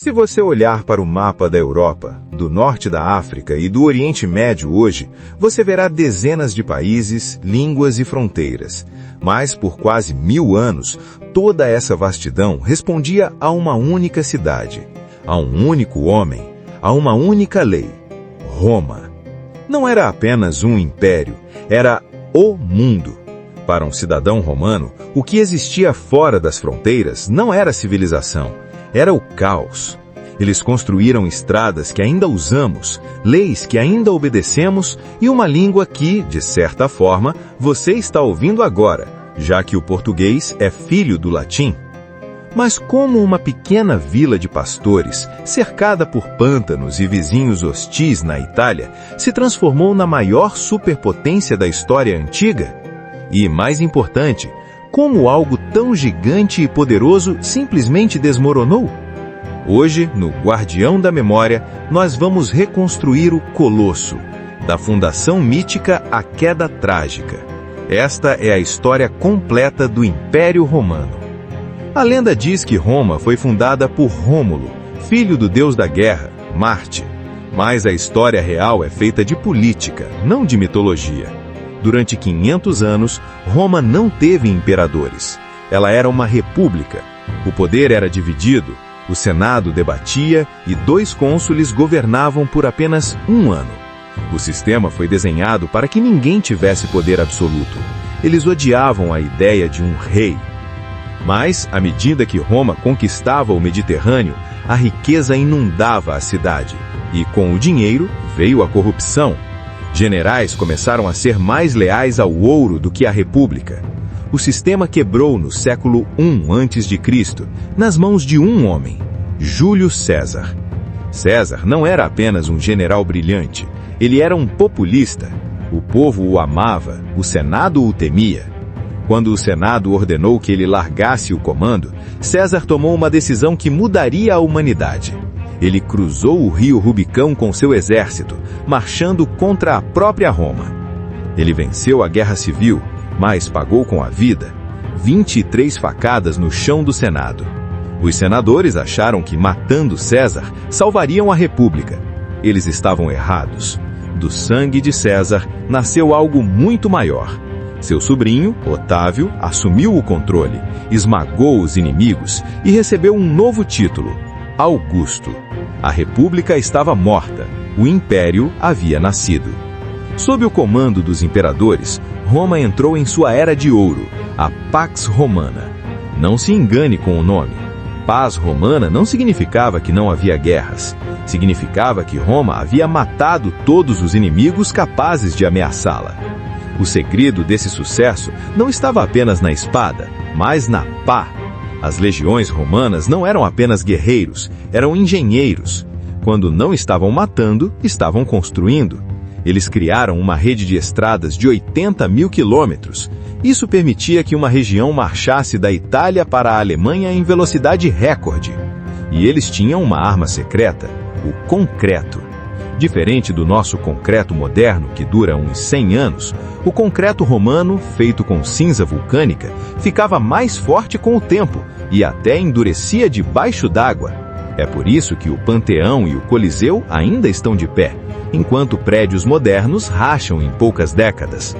Se você olhar para o mapa da Europa, do norte da África e do Oriente Médio hoje, você verá dezenas de países, línguas e fronteiras. Mas, por quase 1000 anos, toda essa vastidão respondia a uma única cidade, a um único homem, a uma única lei: Roma. Não era apenas um império, era o mundo. Para um cidadão romano, o que existia fora das fronteiras não era civilização, era o caos. Eles construíram estradas que ainda usamos, leis que ainda obedecemos e uma língua que, de certa forma, você está ouvindo agora, já que o português é filho do latim. Mas como uma pequena vila de pastores, cercada por pântanos e vizinhos hostis na Itália, se transformou na maior superpotência da história antiga? E, mais importante, como algo tão gigante e poderoso simplesmente desmoronou? Hoje, no Guardião da Memória, nós vamos reconstruir o Colosso, da fundação mítica à queda trágica. Esta é a história completa do Império Romano. A lenda diz que Roma foi fundada por Rômulo, filho do deus da guerra, Marte. Mas a história real é feita de política, não de mitologia. Durante 500 anos, Roma não teve imperadores. Ela era uma república. O poder era dividido, o Senado debatia e 2 cônsules governavam por apenas 1 ano. O sistema foi desenhado para que ninguém tivesse poder absoluto. Eles odiavam a ideia de um rei. Mas, à medida que Roma conquistava o Mediterrâneo, a riqueza inundava a cidade. E com o dinheiro veio a corrupção. Generais começaram a ser mais leais ao ouro do que à república. O sistema quebrou no século I a.C., nas mãos de um homem, Júlio César. César não era apenas um general brilhante, ele era um populista. O povo o amava, o Senado o temia. Quando o Senado ordenou que ele largasse o comando, César tomou uma decisão que mudaria a humanidade. Ele cruzou o rio Rubicão com seu exército, marchando contra a própria Roma. Ele venceu a guerra civil, mas pagou com a vida 23 facadas no chão do Senado. Os senadores acharam que, matando César, salvariam a República. Eles estavam errados. Do sangue de César nasceu algo muito maior. Seu sobrinho, Otávio, assumiu o controle, esmagou os inimigos e recebeu um novo título: Augusto. A República estava morta, o Império havia nascido. Sob o comando dos imperadores, Roma entrou em sua Era de Ouro, a Pax Romana. Não se engane com o nome. Paz romana não significava que não havia guerras. Significava que Roma havia matado todos os inimigos capazes de ameaçá-la. O segredo desse sucesso não estava apenas na espada, mas na pá. As legiões romanas não eram apenas guerreiros, eram engenheiros. Quando não estavam matando, estavam construindo. Eles criaram uma rede de estradas de 80.000 quilômetros. Isso permitia que uma região marchasse da Itália para a Alemanha em velocidade recorde. E eles tinham uma arma secreta, o concreto. Diferente do nosso concreto moderno, que dura uns 100 anos, o concreto romano, feito com cinza vulcânica, ficava mais forte com o tempo e até endurecia debaixo d'água. É por isso que o Panteão e o Coliseu ainda estão de pé, enquanto prédios modernos racham em poucas décadas.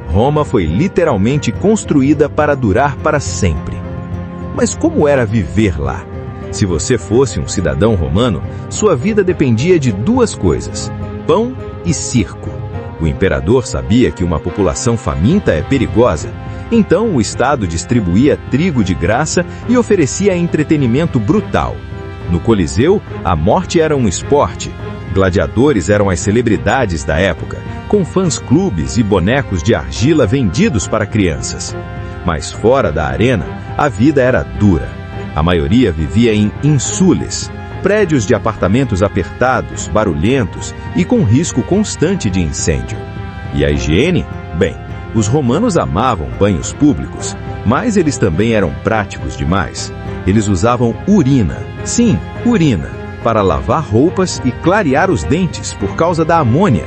Roma foi literalmente construída para durar para sempre. Mas como era viver lá? Se você fosse um cidadão romano, sua vida dependia de 2 coisas: pão e circo. O imperador sabia que uma população faminta é perigosa, então o Estado distribuía trigo de graça e oferecia entretenimento brutal. No Coliseu, a morte era um esporte. Gladiadores eram as celebridades da época, com fãs-clubes e bonecos de argila vendidos para crianças. Mas fora da arena, a vida era dura. A maioria vivia em insules, prédios de apartamentos apertados, barulhentos e com risco constante de incêndio. E a higiene? Bem, os romanos amavam banhos públicos, mas eles também eram práticos demais. Eles usavam urina, sim, urina, para lavar roupas e clarear os dentes por causa da amônia.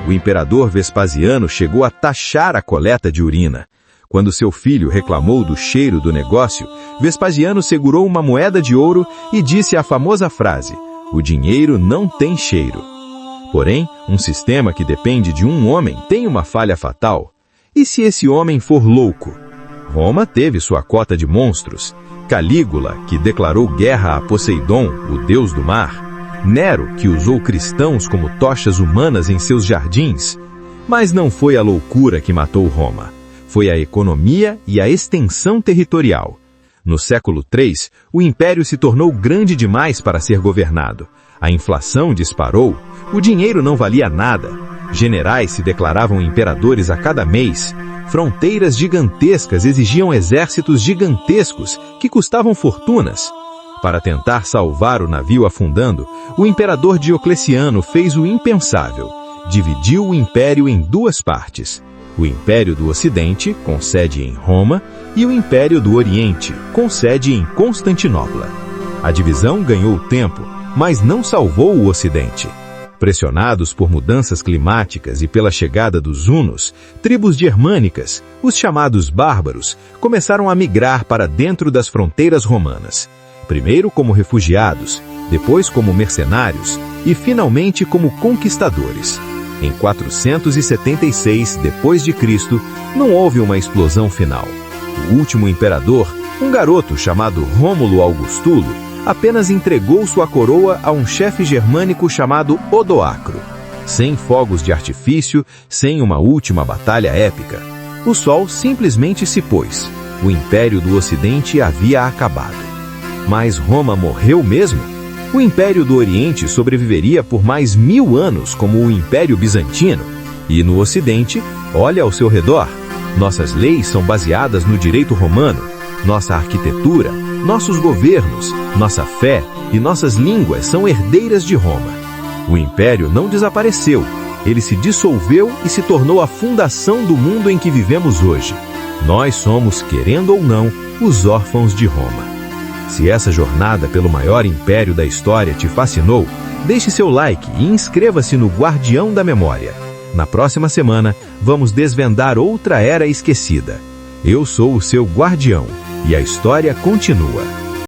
O imperador Vespasiano chegou a taxar a coleta de urina. Quando seu filho reclamou do cheiro do negócio, Vespasiano segurou uma moeda de ouro e disse a famosa frase: "O dinheiro não tem cheiro." Porém, um sistema que depende de um homem tem uma falha fatal. E se esse homem for louco? Roma teve sua cota de monstros. Calígula, que declarou guerra a Poseidon, o deus do mar. Nero, que usou cristãos como tochas humanas em seus jardins. Mas não foi a loucura que matou Roma. Foi a economia e a extensão territorial. No século III, o império se tornou grande demais para ser governado. A inflação disparou, o dinheiro não valia nada. Generais se declaravam imperadores a cada mês. Fronteiras gigantescas exigiam exércitos gigantescos que custavam fortunas. Para tentar salvar o navio afundando, o imperador Diocleciano fez o impensável. Dividiu o império em duas partes. O Império do Ocidente, com sede em Roma, e o Império do Oriente, com sede em Constantinopla. A divisão ganhou tempo, mas não salvou o Ocidente. Pressionados por mudanças climáticas e pela chegada dos hunos, tribos germânicas, os chamados bárbaros, começaram a migrar para dentro das fronteiras romanas. Primeiro como refugiados, depois como mercenários e finalmente como conquistadores. Em 476 d.C., não houve uma explosão final. O último imperador, um garoto chamado Rômulo Augustulo, apenas entregou sua coroa a um chefe germânico chamado Odoacro. Sem fogos de artifício, sem uma última batalha épica. O sol simplesmente se pôs. O Império do Ocidente havia acabado. Mas Roma morreu mesmo? O Império do Oriente sobreviveria por mais 1000 anos como o Império Bizantino. E no Ocidente, olha ao seu redor. Nossas leis são baseadas no direito romano. Nossa arquitetura, nossos governos, nossa fé e nossas línguas são herdeiras de Roma. O Império não desapareceu. Ele se dissolveu e se tornou a fundação do mundo em que vivemos hoje. Nós somos, querendo ou não, os órfãos de Roma. Se essa jornada pelo maior império da história te fascinou, deixe seu like e inscreva-se no Guardião da Memória. Na próxima semana, vamos desvendar outra era esquecida. Eu sou o seu guardião e a história continua.